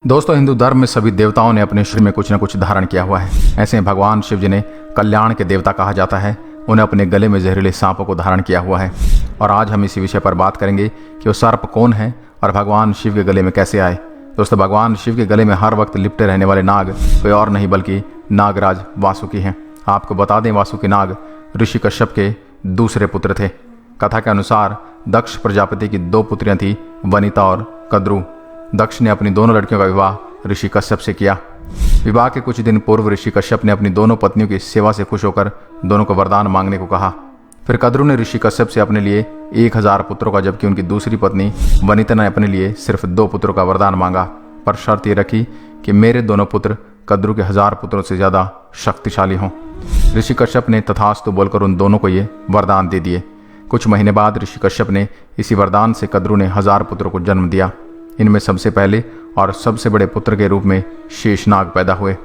दोस्तों, हिंदू धर्म में सभी देवताओं ने अपने शरीर में कुछ न कुछ धारण किया हुआ है। ऐसे में भगवान शिव जी ने कल्याण के देवता कहा जाता है, उन्हें अपने गले में जहरीले सांपों को धारण किया हुआ है। और आज हम इसी विषय पर बात करेंगे कि वो सर्प कौन है और भगवान शिव के गले में कैसे आए। दोस्तों, भगवान शिव के गले में हर वक्त लिपटे रहने वाले नाग कोई और नहीं बल्कि नागराज वासुकी हैं। आपको बता दें, वासुकी नाग ऋषि कश्यप के दूसरे पुत्र थे। कथा के अनुसार दक्ष प्रजापति की 2 पुत्रियां थी, वनिता और कद्रु। दक्ष ने अपनी दोनों लड़कियों का विवाह ऋषि कश्यप से किया। विवाह के कुछ दिन पूर्व ऋषि कश्यप ने अपनी दोनों पत्नियों की सेवा से खुश होकर दोनों को वरदान मांगने को कहा। फिर कद्रु ने ऋषि कश्यप से अपने लिए 1000 पुत्रों का, जबकि उनकी दूसरी पत्नी वनिता ने अपने लिए सिर्फ 2 पुत्रों का वरदान मांगा, पर शर्त ये रखी कि मेरे दोनों पुत्र कद्रु के 1000 पुत्रों से ज्यादा शक्तिशाली हों। ऋषि कश्यप ने तथास्तु बोलकर उन दोनों को ये वरदान दे दिए। कुछ महीने बाद ऋषि कश्यप ने इसी वरदान से कद्रु ने 1000 पुत्रों को जन्म दिया। इनमें सबसे पहले और सबसे बड़े पुत्र के रूप में शेषनाग पैदा हुए।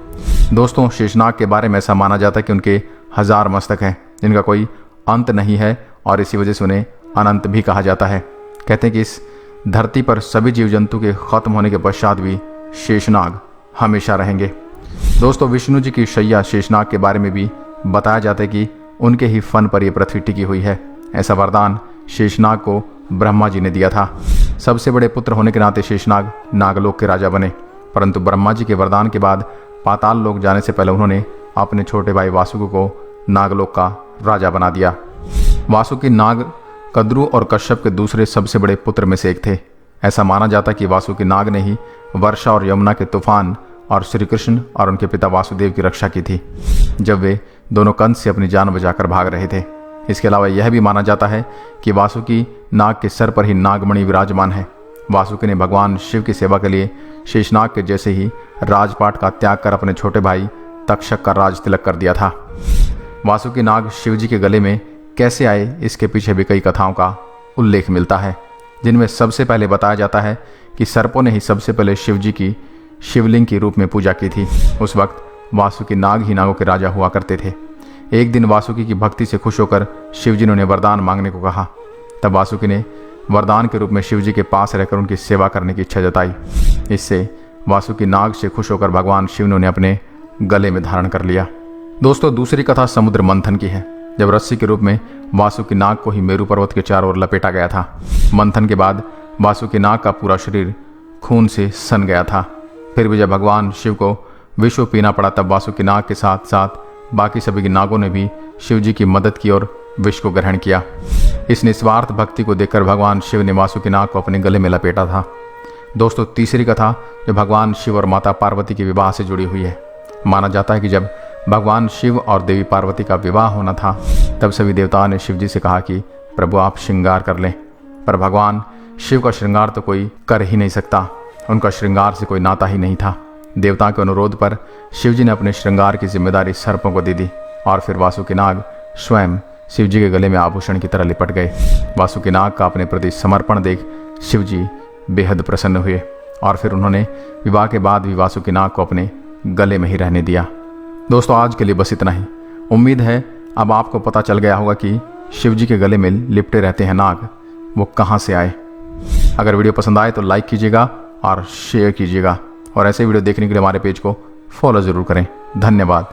दोस्तों, शेषनाग के बारे में ऐसा माना जाता है कि उनके 1000 मस्तक हैं, जिनका कोई अंत नहीं है, और इसी वजह से उन्हें अनंत भी कहा जाता है। कहते हैं कि इस धरती पर सभी जीव जंतु के खत्म होने के पश्चात भी शेषनाग हमेशा रहेंगे। दोस्तों, विष्णु जी की शैया शेषनाग के बारे में भी बताया जाता है कि उनके ही फन पर यह पृथ्वी टिकी हुई है। ऐसा वरदान शेषनाग को ब्रह्मा जी ने दिया था। सबसे बड़े पुत्र होने के नाते शेषनाग नागलोक के राजा बने, परंतु ब्रह्मा जी के वरदान के बाद पाताल लोक जाने से पहले उन्होंने अपने छोटे भाई वासुकी को नागलोक का राजा बना दिया। वासुकी नाग कद्रु और कश्यप के दूसरे सबसे बड़े पुत्र में से एक थे। ऐसा माना जाता कि वासुकी नाग ने ही वर्षा और यमुना के तूफान और श्री कृष्ण और उनके पिता वासुदेव की रक्षा की थी, जब वे दोनों कंस से अपनी जान बचाकर भाग रहे थे। इसके अलावा यह भी माना जाता है कि वासुकी नाग के सर पर ही नागमणि विराजमान है। वासुकी ने भगवान शिव की सेवा के लिए शेषनाग के जैसे ही राजपाट का त्याग कर अपने छोटे भाई तक्षक का राज तिलक कर दिया था। वासुकी नाग शिव जी के गले में कैसे आए, इसके पीछे भी कई कथाओं का उल्लेख मिलता है, जिनमें सबसे पहले बताया जाता है कि सर्पों ने ही सबसे पहले शिव जी की शिवलिंग के रूप में पूजा की थी। उस वक्त वासुकी नाग ही नागों के राजा हुआ करते थे। एक दिन वासुकी की भक्ति से खुश होकर शिव जी ने उन्हें वरदान मांगने को कहा। तब वासुकी ने वरदान के रूप में शिव जी के पास रहकर उनकी सेवा करने की इच्छा जताई। इससे वासुकी नाग से खुश होकर भगवान शिव ने उन्हें अपने गले में धारण कर लिया। दोस्तों, दूसरी कथा समुद्र मंथन की है, जब रस्सी के रूप में वासुकी नाग को ही मेरू पर्वत के चारों ओर लपेटा गया था। मंथन के बाद वासुकी नाग का पूरा शरीर खून से सन गया था। फिर भी जब भगवान शिव को विष पीना पड़ा, तब वासुकी नाग के साथ साथ बाकी सभी नागों ने भी शिव जी की मदद की और विष को ग्रहण किया। इस निस्वार्थ भक्ति को देखकर भगवान शिव ने वासुकी नाग को अपने गले में लपेटा था। दोस्तों, तीसरी कथा जो भगवान शिव और माता पार्वती के विवाह से जुड़ी हुई है। माना जाता है कि जब भगवान शिव और देवी पार्वती का विवाह होना था, तब सभी देवताओं ने शिव जी से कहा कि प्रभु आप श्रृंगार कर लें, पर भगवान शिव का श्रृंगार तो कोई कर ही नहीं सकता, उनका श्रृंगार से कोई नाता ही नहीं था। देवता के अनुरोध पर शिव जी ने अपने श्रृंगार की जिम्मेदारी सर्पों को दे दी, और फिर वासुकी नाग स्वयं शिव जी के गले में आभूषण की तरह लिपट गए। वासुकी नाग का अपने प्रति समर्पण देख शिव जी बेहद प्रसन्न हुए, और फिर उन्होंने विवाह के बाद भी वासुकी नाग को अपने गले में ही रहने दिया। दोस्तों, आज के लिए बस इतना ही। उम्मीद है अब आपको पता चल गया होगा कि शिव जी के गले में लिपटे रहते हैं नाग, वो कहाँ से आए। अगर वीडियो पसंद आए तो लाइक कीजिएगा और शेयर कीजिएगा, और ऐसे वीडियो देखने के लिए हमारे पेज को फॉलो ज़रूर करें। धन्यवाद।